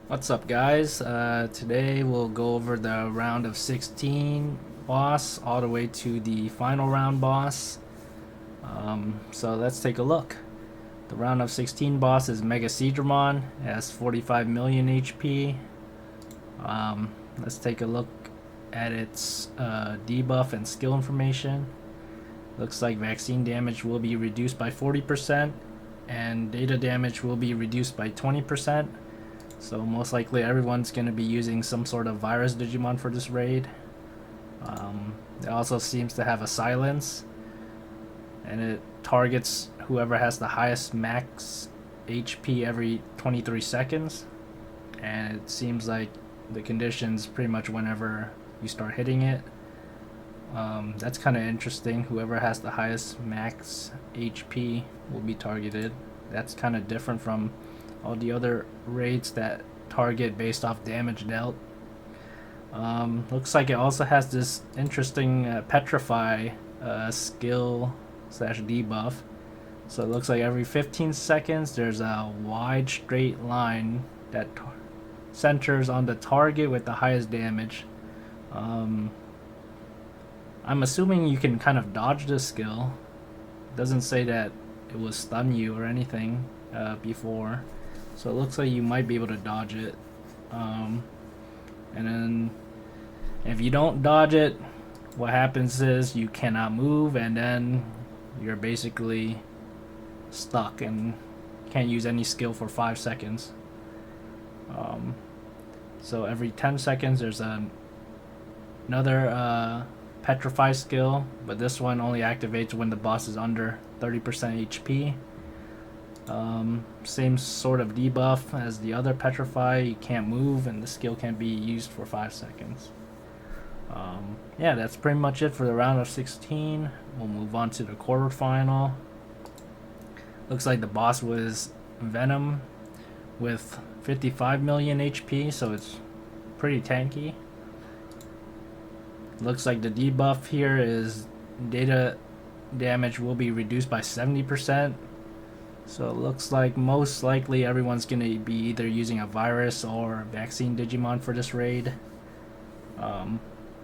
What's up, guys? Today we'll go over the round of 16 boss all the way to the final round boss. So let's take a look. The round of 16 boss is Mega Seadramon. It has 45 million HP. Let's take a look at its debuff and skill information. Looks like vaccine damage will be reduced by 40% and data damage will be reduced by 20%. So most likely everyone's going to be using some sort of virus Digimon for this raid. It also seems to have a silence, and it targets whoever has the highest max HP every 23 seconds. And it seems like the conditions pretty much whenever you start hitting it. That's kind of interesting. Whoever has the highest max HP will be targeted. That's kind of different from all the other raids that target based off damage dealt. Looks like it also has this interesting Petrify skill slash debuff. So it looks like every 15 seconds there's a wide straight line that centers on the target with the highest damage. I'm assuming you can kind of dodge this skill. It doesn't say that it will stun you or anything before. So it looks like you might be able to dodge it. And then if you don't dodge it, what happens is you cannot move, and then you're basically stuck and can't use any skill for 5 seconds. So every 10 seconds there's another Petrify skill, but this one only activates when the boss is under 30% HP. Same sort of debuff as the other Petrify. You can't move and the skill can't be used for 5 seconds. Yeah, that's pretty much it for the round of 16. We'll move on to the quarterfinal. Looks like the boss was Venom with 55 million HP, so it's pretty tanky. Looks like the debuff here is data damage will be reduced by 70%. So it looks like most likely everyone's going to be either using a virus or vaccine Digimon for this raid.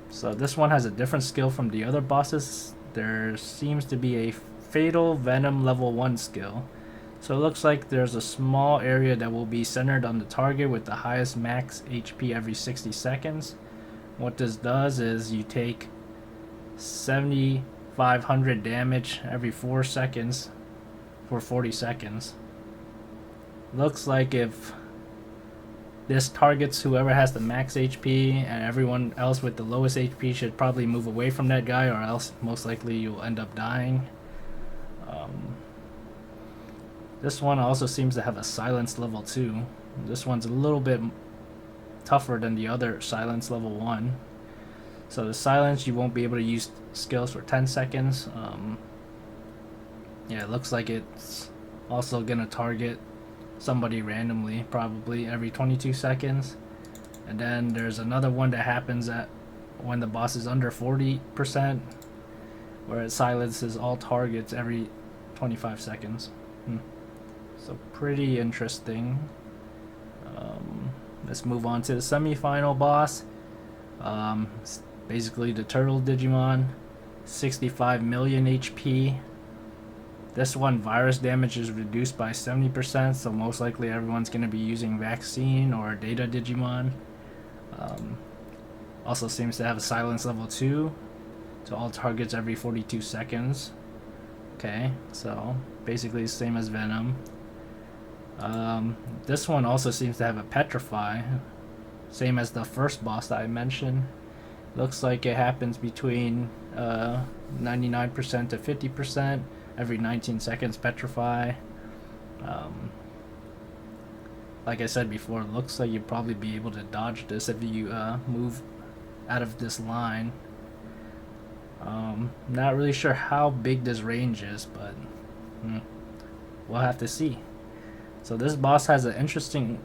So this one has a different skill from the other bosses. There seems to be a Fatal Venom level 1 skill. So it looks like there's a small area that will be centered on the target with the highest max HP every 60 seconds. What this does is you take 7,500 damage every 4 seconds for 40 seconds. Looks like if this targets whoever has the max HP, and everyone else with the lowest HP should probably move away from that guy, or else most likely you'll end up dying. This one also seems to have a silence level 2. This one's a little bit tougher than the other silence level 1. So the silence, you won't be able to use skills for 10 seconds. Yeah, it looks like it's also gonna target somebody randomly, probably every 22 seconds. And then there's another one that happens at when the boss is under 40%, where it silences all targets every 25 seconds. So pretty interesting. Let's move on to the semi-final boss. It's basically the Turtle Digimon, 65 million HP. This one, virus damage is reduced by 70%, so most likely everyone's going to be using Vaccine or Data Digimon. Also seems to have a silence level 2 to all targets every 42 seconds. Okay, so basically the same as Venom. This one also seems to have a Petrify, same as the first boss that I mentioned. Looks like it happens between 99% to 50%. Every 19 seconds Petrify. Like I said before, it looks like you'll probably be able to dodge this if you move out of this line. Not really sure how big this range is, but we'll have to see. So this boss has an interesting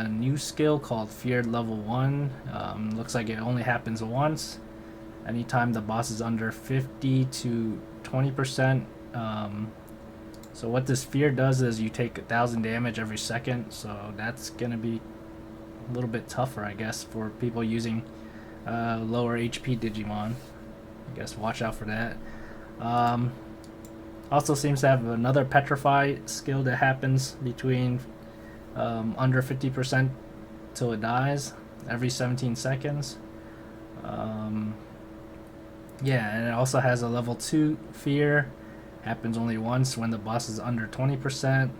new skill called Feared Level 1. Looks like it only happens once. Anytime the boss is under 50 to 20%. So what this fear does is you take 1,000 damage every second, so that's gonna be a little bit tougher, I guess, for people using lower HP Digimon. I guess watch out for that. Also seems to have another Petrify skill that happens between under 50% till it dies every 17 seconds. Yeah, and it also has a level 2 fear. Happens only once when the boss is under 20%.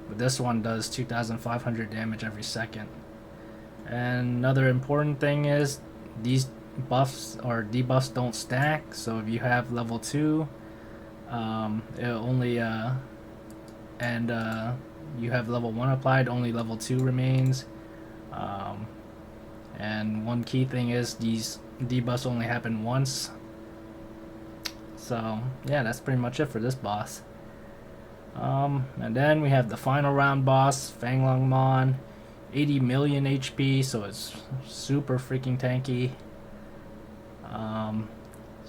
But this one does 2,500 damage every second. And another important thing is these buffs or debuffs don't stack. So if you have level 2, it only you have level 1 applied, only level 2 remains. And one key thing is these debuffs only happen once. So yeah, that's pretty much it for this boss. And then we have the final round boss, Fanglongmon, 80 million HP, so it's super freaking tanky.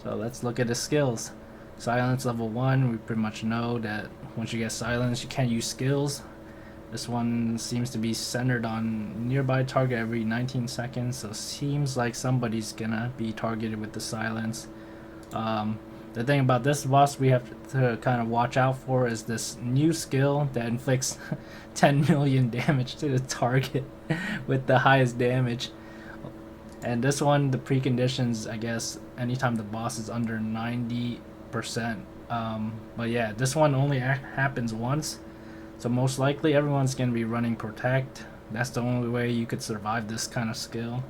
So let's look at his skills. Silence level 1, we pretty much know that once you get silence you can't use skills. This one seems to be centered on nearby target every 19 seconds, so seems like somebody's gonna be targeted with the silence. The thing about this boss we have to kind of watch out for is this new skill that inflicts 10 million damage to the target with the highest damage. And this one, the preconditions, I guess, anytime the boss is under 90%. But yeah, this one only happens once. So most likely everyone's going to be running Protect. That's the only way you could survive this kind of skill.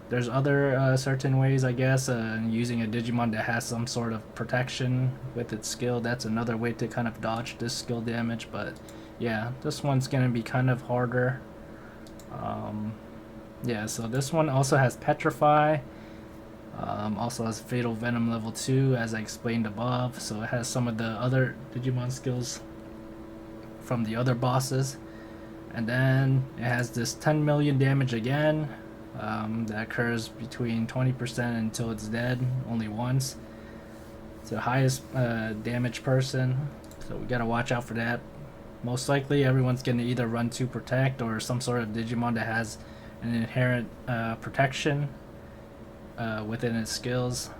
There's other certain ways, I guess, using a Digimon that has some sort of protection with its skill. That's another way to kind of dodge this skill damage. But yeah, this one's going to be kind of harder. Yeah, so this one also has Petrify. Also has Fatal Venom level 2, as I explained above. So it has some of the other Digimon skills from the other bosses. And then it has this 10 million damage again. That occurs between 20% until it's dead, only once. It's the highest damage person, so we gotta watch out for that. Most likely everyone's gonna either run to Protect or some sort of Digimon that has an inherent protection within its skills.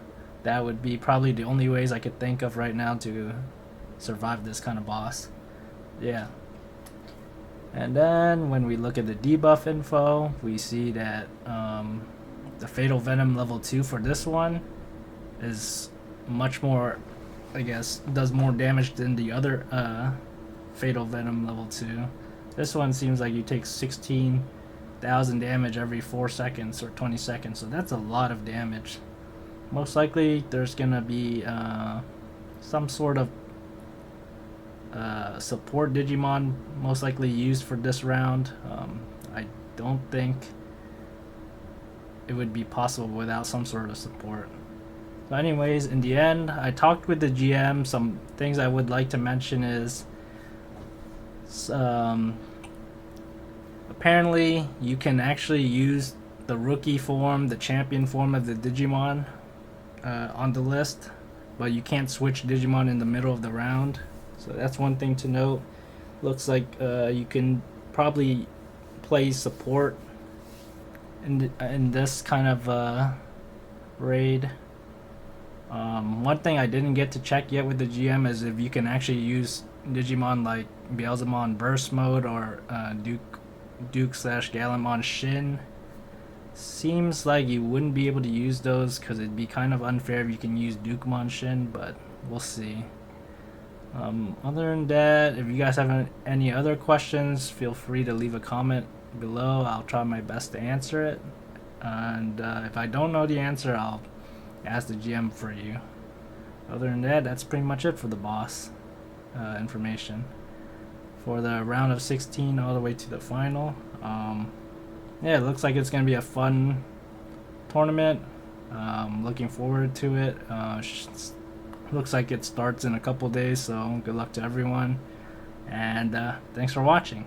That would be probably the only ways I could think of right now to survive this kind of boss. Yeah. And then when we look at the debuff info, we see that the Fatal Venom level 2 for this one is much more, I guess, does more damage than the other Fatal Venom level 2. This one seems like you take 16,000 damage every 4 seconds or 20 seconds, so that's a lot of damage. Most likely there's gonna be some sort of support Digimon most likely used for this round. I don't think it would be possible without some sort of support. So anyways, in the end, I talked with the GM. Some things I would like to mention is apparently you can actually use the rookie form, the champion form of the Digimon on the list, but you can't switch Digimon in the middle of the round. So that's one thing to note. Looks like you can probably play support in this kind of raid. One thing I didn't get to check yet with the GM is if you can actually use Digimon like Beelzemon Burst Mode or Duke/Galamon Shin. Seems like you wouldn't be able to use those because it'd be kind of unfair if you can use Dukemon Shin, but we'll see. Other than that, if you guys have any other questions, feel free to leave a comment below. I'll try my best to answer it. And if I don't know the answer, I'll ask the GM for you. Other than that, that's pretty much it for the boss information. For the round of 16 all the way to the final. Yeah, it looks like it's going to be a fun tournament. Looking forward to it. Looks like it starts in a couple days, so good luck to everyone. And thanks for watching.